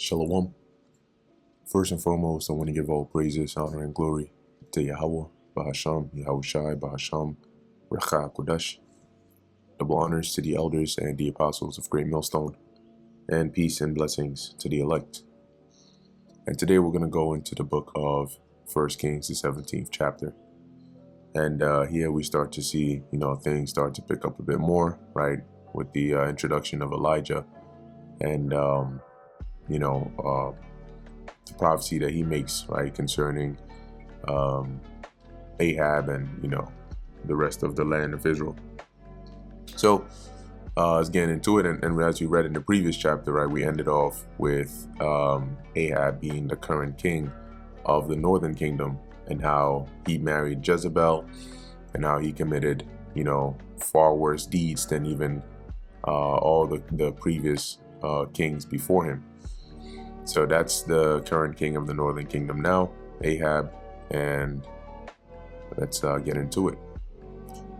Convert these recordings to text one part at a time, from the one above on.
Shalom. First and foremost, I want to give all praises, honor, and glory to Yahweh, Bahasham, Yahushai, Bahasham, Recha Kodesh. Double honors to the elders and the apostles of Great Millstone, and peace and blessings to the elect. And today we're going to go into the book of 1 Kings, the 17th chapter. And here we start to see, things start to pick up a bit more, right, with the introduction of Elijah and, the prophecy that he makes, right, concerning Ahab and, the rest of the land of Israel. So let's get into it. And as we read in the previous chapter, right, we ended off with Ahab being the current king of the northern kingdom and how he married Jezebel and how he committed, far worse deeds than even all the previous kings before him. So that's the current king of the northern kingdom now, Ahab, and let's get into it.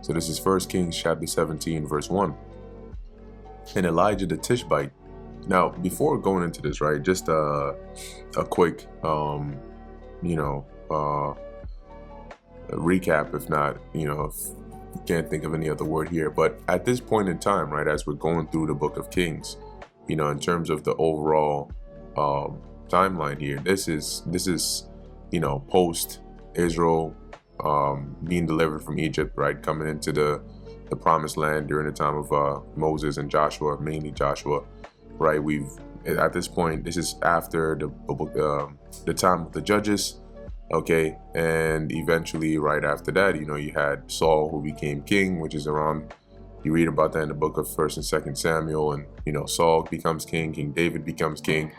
So this is 1 Kings chapter 17, verse 1. And Elijah the Tishbite. Now, before going into this, right, just a quick, recap, if not, if you can't think of any other word here. But at this point in time, right, as we're going through the book of Kings, in terms of the overall timeline here, this is post Israel being delivered from Egypt, right, coming into the promised land during the time of Moses and Joshua, mainly Joshua, right. At this point, this is after the time of the judges, okay, and eventually right after that, you had Saul, who became king, which is around, you read about that in the book of 1st and 2nd Samuel, and Saul becomes king, King David becomes king.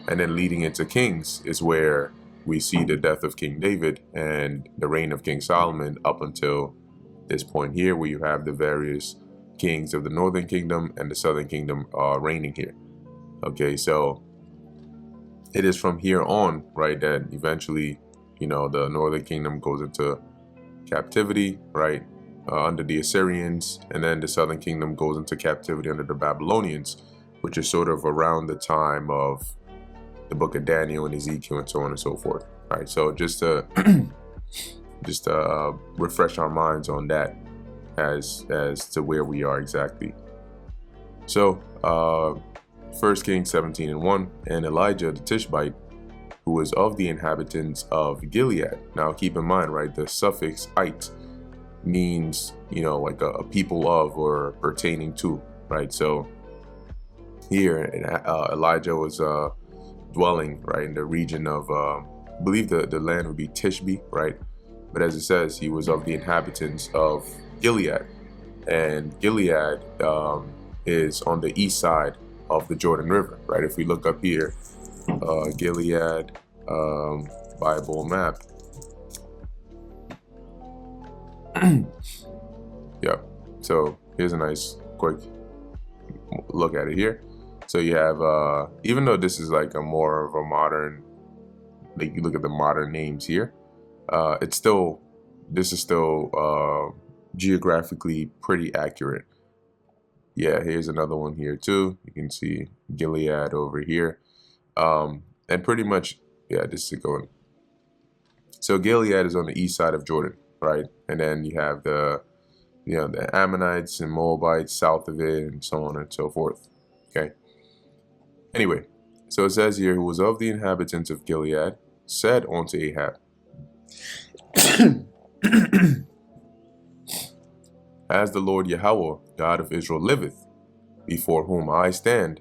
And then leading into Kings is where we see the death of King David and the reign of King Solomon up until this point here, where you have the various kings of the northern kingdom and the southern kingdom reigning here. Okay, so it is from here on, right, that eventually, the northern kingdom goes into captivity, right, under the Assyrians, and then the southern kingdom goes into captivity under the Babylonians, which is sort of around the time of the book of Daniel and Ezekiel and so on and so forth. All right, so just to refresh our minds on that as to where we are exactly. So 1 Kings 17 and 1, and Elijah the Tishbite, who was of the inhabitants of Gilead. Now keep in mind, right, the suffix "ite" means, like a people of or pertaining to, right? So here Elijah was dwelling, right, in the region of, I believe the land would be Tishbe, right? But as it says, he was of the inhabitants of Gilead, and Gilead is on the east side of the Jordan River, right? If we look up here, Gilead Bible map. Yeah, so here's a nice quick look at it here. So you have, even though this is like a more of a modern, like you look at the modern names here, this is still geographically pretty accurate. Yeah, here's another one here too. You can see Gilead over here. And pretty much, yeah, this is going. So Gilead is on the east side of Jordan, right? And then you have the Ammonites and Moabites south of it and so on and so forth, okay? Anyway, so it says here, who was of the inhabitants of Gilead, said unto Ahab, as the Lord Yahweh, God of Israel, liveth, before whom I stand,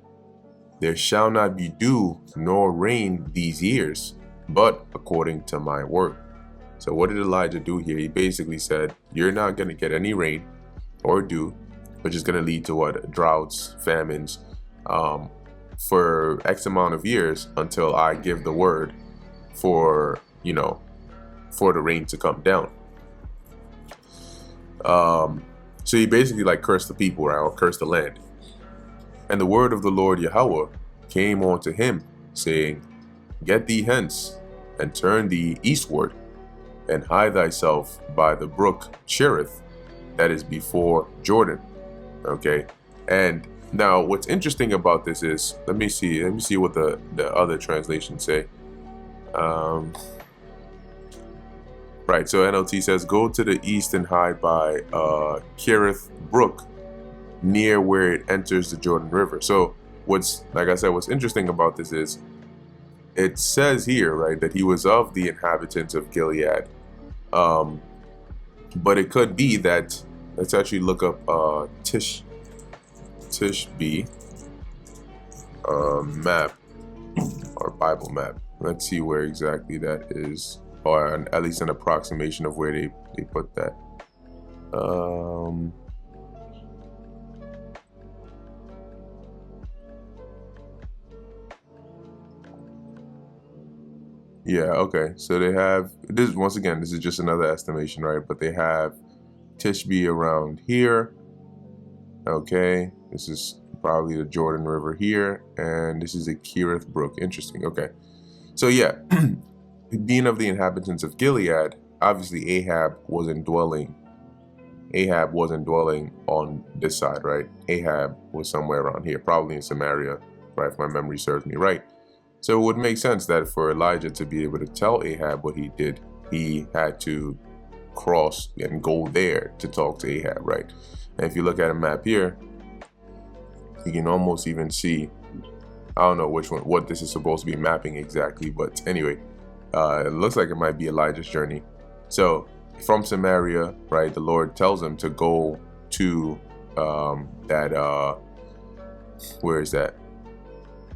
there shall not be dew nor rain these years, but according to my word. So what did Elijah do here? He basically said, you're not going to get any rain or dew, which is going to lead to what? Droughts, famines, for X amount of years until I give the word for the rain to come down. So he basically like cursed the people, right, or cursed the land. And the word of the Lord Yahweh came unto him, saying, get thee hence, and turn thee eastward, and hide thyself by the brook Cherith, that is before Jordan. Okay, and Now, what's interesting about this is, let me see what the other translations say. Right, so NLT says, go to the east and hide by Kerith Brook, near where it enters the Jordan River. So like I said, what's interesting about this is, it says here, right, that he was of the inhabitants of Gilead. But it could be that, let's actually look up Tishbe map, or Bible map. Let's see where exactly that is, or at least an approximation of where they put that. Yeah, okay. So they have this, once again, this is just another estimation, right? But they have Tishbe around here. Okay, this is probably the Jordan River here, and this is the Kerith Brook. Interesting. Okay, so yeah, being of the inhabitants of Gilead, obviously Ahab wasn't dwelling on this side, right? Ahab was somewhere around here, probably in Samaria, right? If my memory serves me right. So it would make sense that for Elijah to be able to tell Ahab what he did, he had to cross and go there to talk to Ahab, right? And if you look at a map here, you can almost even see, I don't know what this is supposed to be mapping exactly, but anyway, it looks like it might be Elijah's journey. So from Samaria, right, the Lord tells him to go to where is that?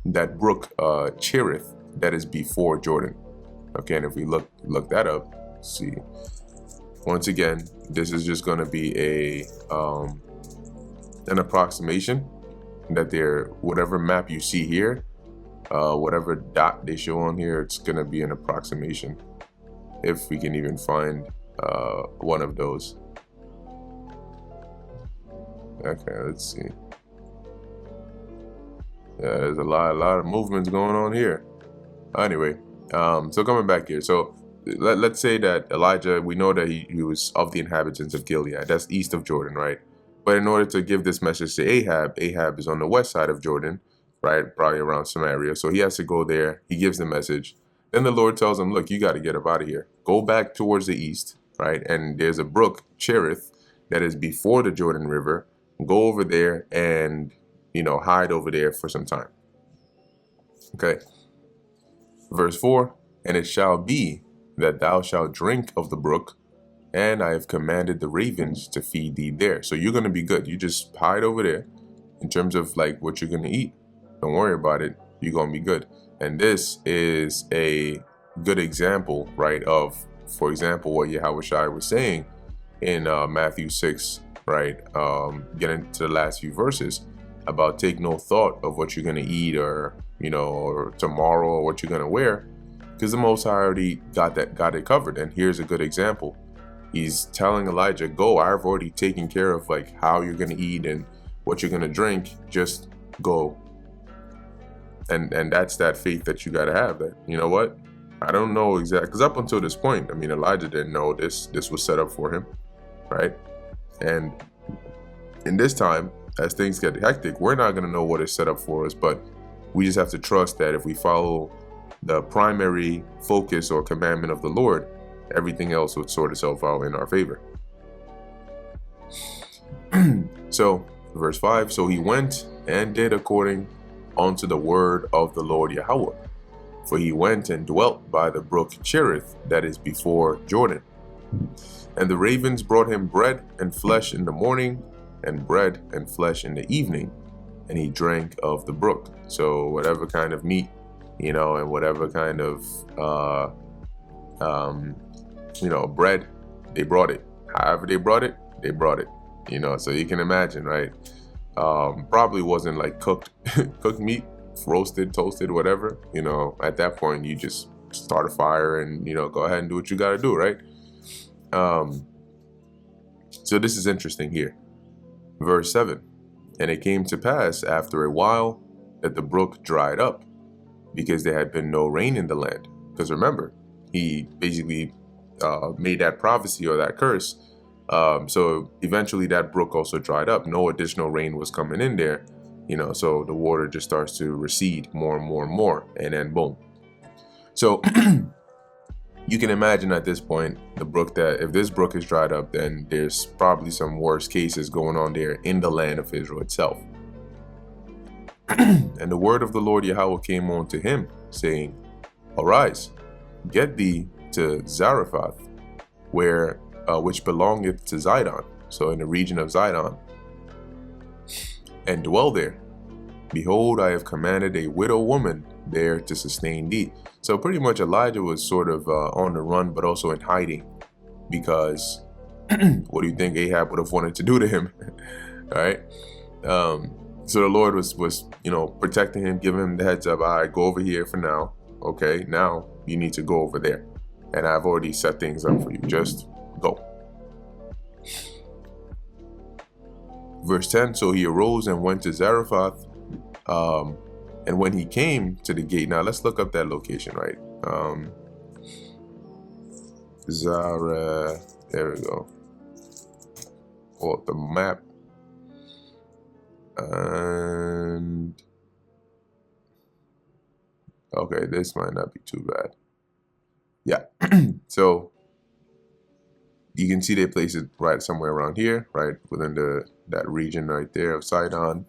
That brook, Cherith, that is before Jordan. Okay, and if we look that up, see, once again, this is just going to be an approximation, that whatever map you see here, whatever dot they show on here, it's going to be an approximation, if we can even find one of those. Okay, let's see. Yeah, there's a lot of movements going on here. Anyway, so coming back here, so let's say that Elijah, we know that he was of the inhabitants of Gilead. That's east of Jordan, right? But in order to give this message to Ahab is on the west side of Jordan, right? Probably around Samaria. So he has to go there. He gives the message. Then the Lord tells him, look, you got to get up out of here. Go back towards the east, right? And there's a brook, Cherith, that is before the Jordan River. Go over there and, hide over there for some time. Okay. Verse 4, and it shall be that thou shalt drink of the brook, and I have commanded the ravens to feed thee there. So you're going to be good. You just hide over there in terms of like what you're going to eat. Don't worry about it. You're going to be good. And this is a good example, right, of, for example, what Yahushua was saying in Matthew 6, right, getting to the last few verses about take no thought of what you're going to eat or tomorrow, or what you're going to wear, because the Most High already got it covered. And here's a good example. He's telling Elijah, go, I've already taken care of like how you're going to eat and what you're going to drink. Just go. And that's that faith that you got to have, that, you know what? I don't know exactly, because up until this point, Elijah didn't know this was set up for him, right? And in this time, as things get hectic, we're not going to know what is set up for us, but we just have to trust that if we follow the primary focus or commandment of the Lord, everything else would sort itself out in our favor. So, verse 5, so he went and did according unto the word of the Lord Yahweh. For he went and dwelt by the brook Cherith, that is before Jordan. And the ravens brought him bread and flesh in the morning, and bread and flesh in the evening, and he drank of the brook. So whatever kind of meat, and whatever kind of bread, they brought it. However they brought it. So you can imagine, right? Probably wasn't like cooked meat, roasted, toasted, whatever. At that point you just start a fire and go ahead and do what you got to do, right? So this is interesting here. Verse 7, and it came to pass after a while that the brook dried up, because there had been no rain in the land. Because remember, he basically made that prophecy or that curse. So eventually that brook also dried up. No additional rain was coming in there. so the water just starts to recede more and more and more, and then boom. So you can imagine at this point, that if this brook is dried up, then there's probably some worse cases going on there in the land of Israel itself. And the word of the Lord Yahweh came on to him, saying, Arise, get thee to Zarephath, which belongeth to Zidon, so in the region of Zidon, and dwell there. Behold, I have commanded a widow woman there to sustain thee. So pretty much Elijah was sort of on the run, but also in hiding, because what do you think Ahab would have wanted to do to him? All right. So the Lord was protecting him, giving him the heads up. All right, go over here for now. Okay, now you need to go over there, and I've already set things up for you. Just go. Verse 10, so he arose and went to Zarephath, and when he came to the gate, now let's look up that location, right? There we go. Pull up the map. And okay, this might not be too bad. Yeah. So you can see they place it right somewhere around here, right within that region right there of Sidon.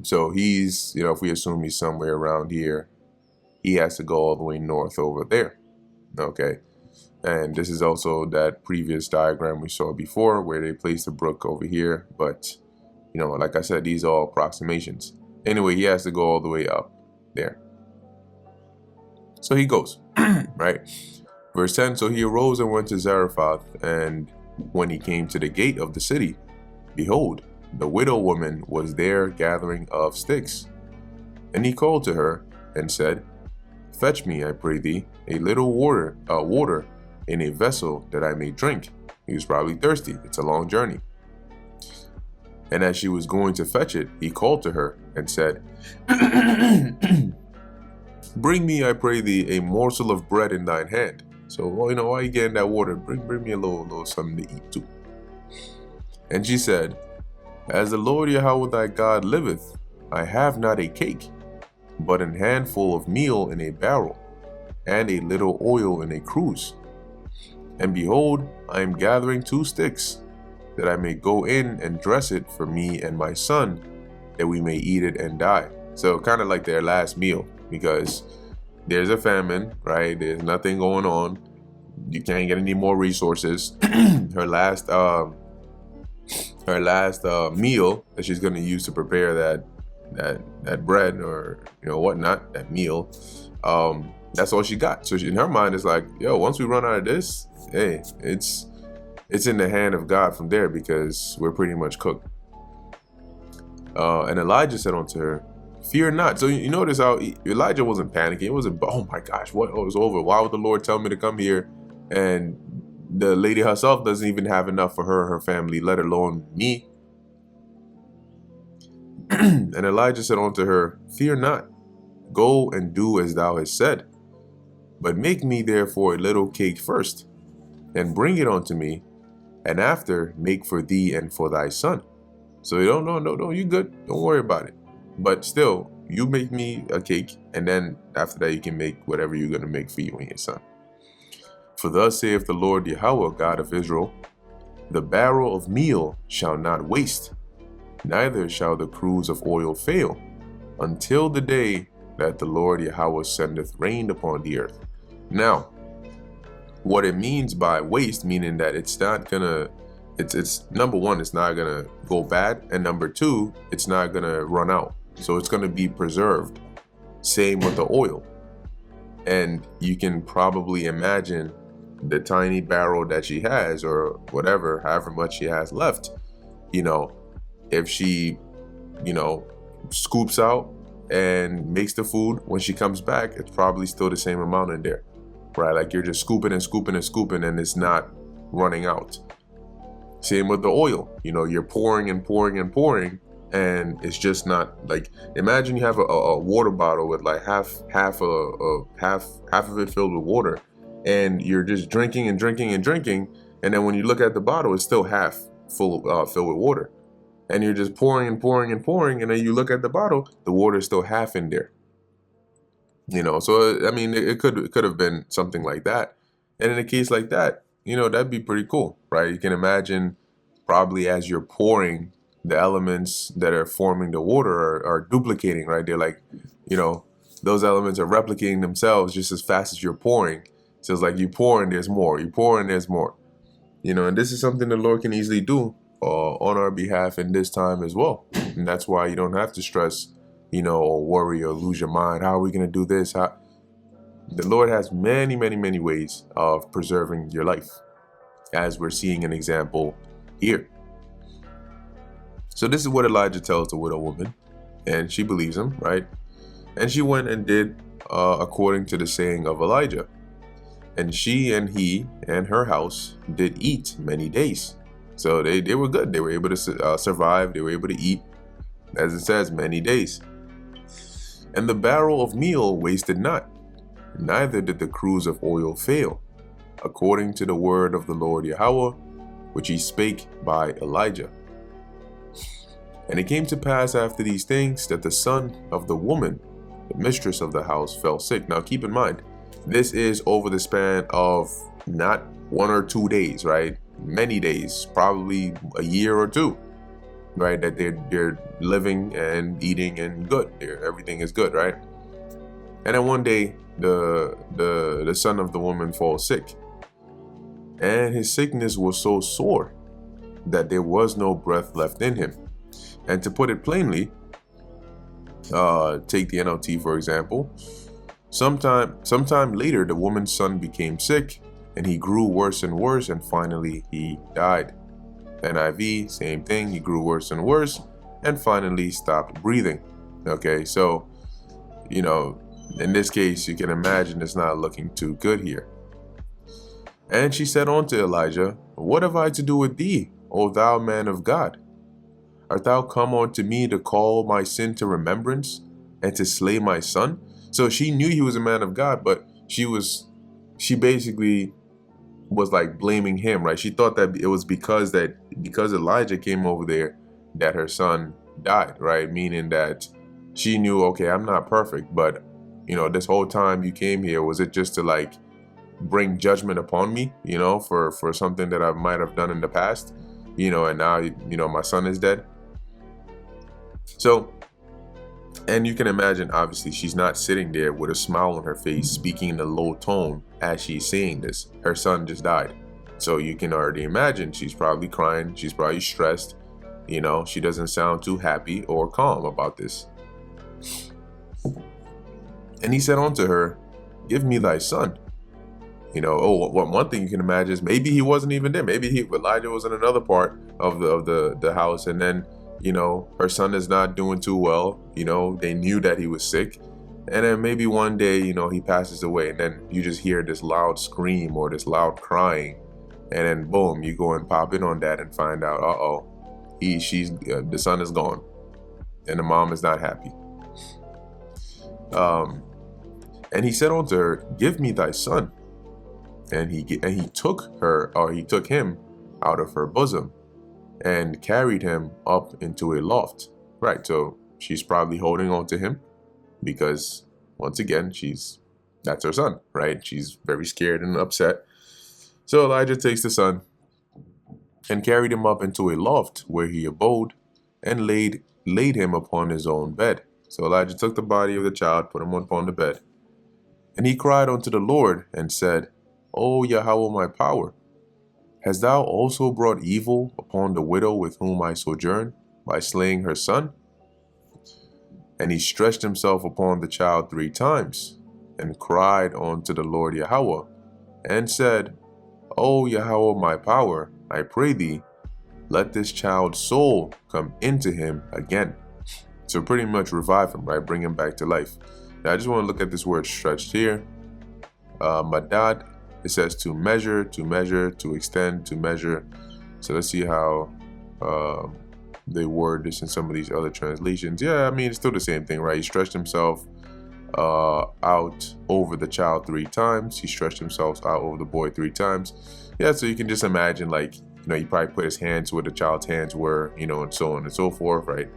So he's, if we assume he's somewhere around here, he has to go all the way north over there. Okay. And this is also that previous diagram we saw before where they placed the brook over here. But, like I said, these are all approximations. Anyway, he has to go all the way up there. So he goes, right? Verse 10, so he arose and went to Zarephath, and when he came to the gate of the city, behold, the widow woman was there gathering of sticks. And he called to her and said, Fetch me, I pray thee, a little water in a vessel that I may drink. He was probably thirsty. It's a long journey. And as she was going to fetch it, he called to her and said, Bring me, I pray thee, a morsel of bread in thine hand. So, why are you getting that water? Bring me a little something to eat too. And she said, As the Lord Yahweh thy God liveth, I have not a cake, but an handful of meal in a barrel, and a little oil in a cruse. And behold, I am gathering 2 sticks, that I may go in and dress it for me and my son, that we may eat it and die. So kind of like their last meal, because there's a famine, right? There's nothing going on. You can't get any more resources. Her last meal that she's going to use to prepare that bread or whatnot, that meal, that's all she got. So in her mind, it's like, once we run out of this, hey, it's in the hand of God from there, because we're pretty much cooked. And Elijah said unto her, Fear not. So you notice how Elijah wasn't panicking. It wasn't, oh my gosh, what? Oh, it's over. Why would the Lord tell me to come here? And the lady herself doesn't even have enough for her and her family, let alone me. And Elijah said unto her, Fear not. Go and do as thou hast said. But make me therefore a little cake first, and bring it unto me, and after make for thee and for thy son. So no, you good. Don't worry about it. But still, you make me a cake, and then after that you can make whatever you're going to make for you and your son. For thus saith the Lord Yahweh, God of Israel, the barrel of meal shall not waste, neither shall the cruse of oil fail, until the day that the Lord Yahweh sendeth rain upon the earth. Now, what it means by waste, meaning that it's not gonna, it's number one, it's not gonna go bad, and number two, it's not gonna run out. So it's gonna be preserved. Same with the oil. And you can probably imagine the tiny barrel that she has, or whatever, however much she has left, if she, scoops out and makes the food, when she comes back, it's probably still the same amount in there, right? Like you're just scooping and scooping and scooping, and it's not running out. Same with the oil, you're pouring and pouring and pouring, and it's just not, like, imagine you have a water bottle with like half of it filled with water, and you're just drinking and drinking and drinking, and then when you look at the bottle, it's still half full, filled with water. and you're just pouring and pouring and pouring, and then you look at the bottle, the water is still half in there. So I mean, it could have been something like that. And in a case like that, that'd be pretty cool, right? You can imagine probably as you're pouring, the elements that are forming the water are duplicating, right? They're like, those elements are replicating themselves just as fast as you're pouring. So it's like you pour and there's more, you pour and there's more, and this is something the Lord can easily do on our behalf in this time as well. And that's why you don't have to stress, or worry or lose your mind. How are we going to do this? The Lord has many, many, many ways of preserving your life, as we're seeing an example here. So this is what Elijah tells the widow woman, and she believes him, right? And she went and did according to the saying of Elijah. And she and he and her house did eat many days. So they were good. They were able to survive. They were able to eat, as it says, many days. And the barrel of meal wasted not, neither did the cruse of oil fail, according to the word of the Lord Yahweh, which he spake by Elijah. And it came to pass after these things that the son of the woman, the mistress of the house, fell sick. Now keep in mind, this is over the span of not 1 or 2 days, right? Many days, probably a year or two, right? That they're living and eating and good. Everything is good, right? And then one day, the son of the woman falls sick, and his sickness was so sore that there was no breath left in him. And to put it plainly, take the NLT for example. Sometime later, the woman's son became sick, and he grew worse and worse, and finally he died. NIV, same thing. He grew worse and worse, and finally stopped breathing. Okay, so in this case, you can imagine it's not looking too good here. And she said unto Elijah, What have I to do with thee, O thou man of God? Art thou come unto me to call my sin to remembrance, and to slay my son? So she knew he was a man of God, but she basically was like blaming him, right? She thought that it was because Elijah came over there that her son died, right? Meaning that she knew, okay, I'm not perfect, but this whole time you came here, was it just to like bring judgment upon me, for something that I might have done in the past, and now, my son is dead. So, and you can imagine, obviously, she's not sitting there with a smile on her face, speaking in a low tone as she's saying this. Her son just died. So you can already imagine she's probably crying. She's probably stressed. She doesn't sound too happy or calm about this. And he said unto her, Give me thy son. One thing you can imagine is maybe he wasn't even there. Maybe Elijah was in another part of the house, and then her son is not doing too well. They knew that he was sick, and then maybe one day he passes away, and then you just hear this loud scream or this loud crying, and then boom, you go and pop in on that and find out, the son is gone, and the mom is not happy. And he said unto her, Give me thy son. And he took him out of her bosom and carried him up into a loft. Right, so she's probably holding on to him because, once again, that's her son, right? She's very scared and upset. So Elijah takes the son and carried him up into a loft where he abode, and laid him upon his own bed. So Elijah took the body of the child, put him upon the bed. And he cried unto the Lord and said, O Yahweh my power, hast thou also brought evil upon the widow with whom I sojourn, by slaying her son? And he stretched himself upon the child 3 times, and cried unto the Lord Yahweh, and said, O Yahweh my power, I pray thee, let this child's soul come into him again. So pretty much revive him, right? Bring him back to life. Now I just want to look at this word stretched here. Madad, it says to measure, to extend, to measure. So let's see how they word this in some of these other translations. Yeah, I mean, it's still the same thing, right? He stretched himself out over the child 3 times. He stretched himself out over the boy 3 times. Yeah, so you can just imagine, like, he probably put his hands where the child's hands were, and so on and so forth, right?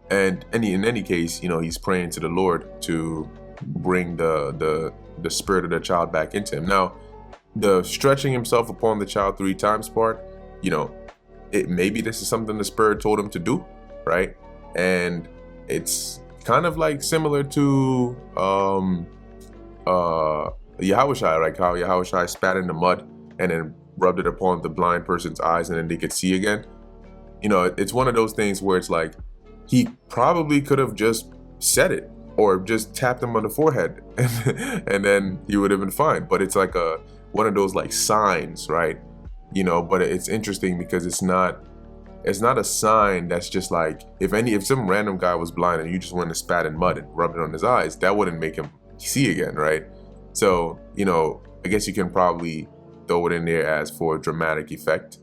And in any case, he's praying to the Lord to bring the spirit of the child back into him. Now, the stretching himself upon the child 3 times part, maybe this is something the Spirit told him to do, right? And it's kind of like similar to Yahushua, like how Yahushua spat in the mud and then rubbed it upon the blind person's eyes and then they could see again. It's one of those things where it's like he probably could have just said it or just tapped him on the forehead and then he would have been fine. But it's like one of those like signs, right? But it's interesting because it's not a sign that's just like, if some random guy was blind and you just went and spat in mud and rubbed it on his eyes, that wouldn't make him see again, right? So, I guess you can probably throw it in there as for dramatic effect.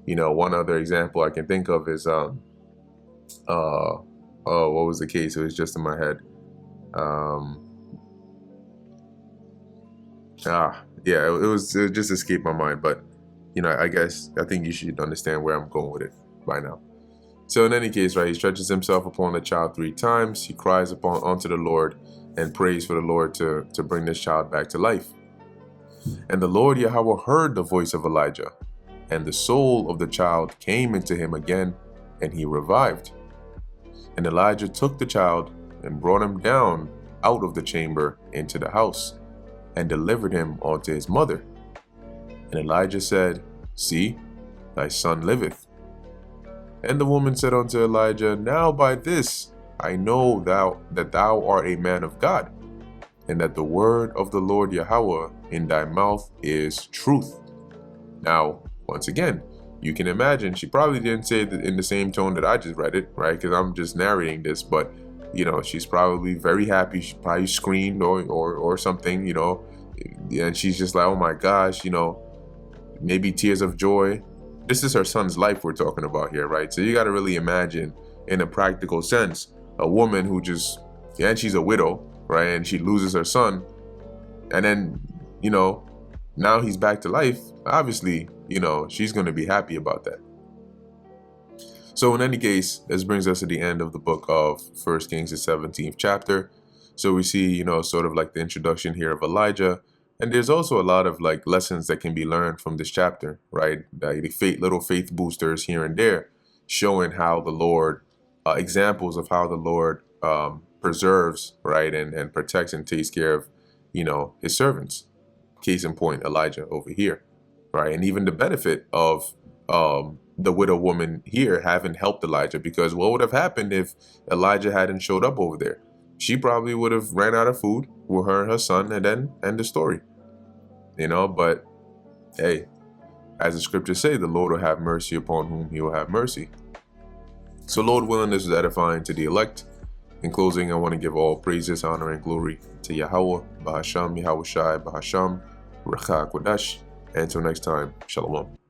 One other example I can think of is, what was the case? It was just in my head. It just escaped my mind, but I think you should understand where I'm going with it by now. So in any case, right, he stretches himself upon the child 3 times. He cries unto the Lord and prays for the Lord to bring this child back to life. And the Lord Yahweh heard the voice of Elijah, and the soul of the child came into him again, and he revived. And Elijah took the child and brought him down out of the chamber into the house, and delivered him unto his mother. And Elijah said, See, thy son liveth. And the woman said unto Elijah, Now by this I know that thou art a man of God, and that the word of the Lord Yahweh in thy mouth is truth. Now, once again, you can imagine she probably didn't say it in the same tone that I just read it, right? Because I'm just narrating this, but she's probably very happy. She probably screamed or something, and she's just like, oh my gosh, maybe tears of joy. This is her son's life we're talking about here, right? So you got to really imagine, in a practical sense, a woman who and she's a widow, right? And she loses her son, and then, now he's back to life. Obviously, she's going to be happy about that. So in any case, this brings us to the end of the book of 1 Kings, the 17th chapter. So we see, sort of like the introduction here of Elijah. And there's also a lot of like lessons that can be learned from this chapter, right? The little faith boosters here and there, showing how the Lord, examples of how the Lord preserves, right, and protects and takes care of, his servants. Case in point, Elijah over here, right? And even the benefit of the widow woman here having helped Elijah, because what would have happened if Elijah hadn't showed up over there? She probably would have ran out of food with her and her son, and then end the story. But hey, as the scriptures say, the Lord will have mercy upon whom he will have mercy. So Lord willing, this is edifying to the elect. In closing, I want to give all praises, honor, and glory to Yahweh, Bahasham, Yahushai, Bahasham, Rachak Wadash. And until next time, Shalom.